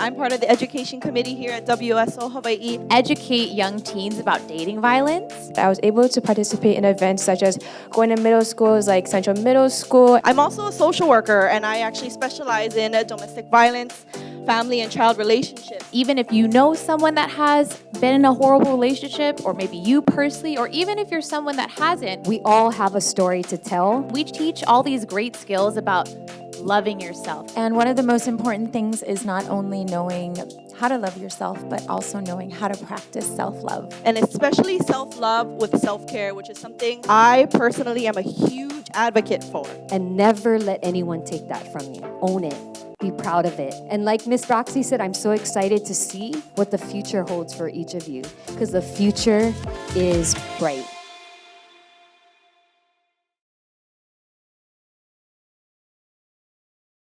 I'm part of the education committee here at WSO Hawaii. Educate young teens about dating violence. I was able to participate in events such as going to middle schools like Central Middle School. I'm also a social worker, and I actually specialize in domestic violence, family and child relationships. Even if you know someone that has been in a horrible relationship, or maybe you personally, or even if you're someone that hasn't, We all have a story to tell. we teach all these great skills about loving yourself. And one of the most important things is not only knowing how to love yourself, but also knowing how to practice self-love. And especially self-love with self-care, which is something I personally am a huge advocate for. And never let anyone take that from you. Own it. Be proud of it. And like Miss Roxy said, I'm so excited to see what the future holds for each of you, because the future is bright.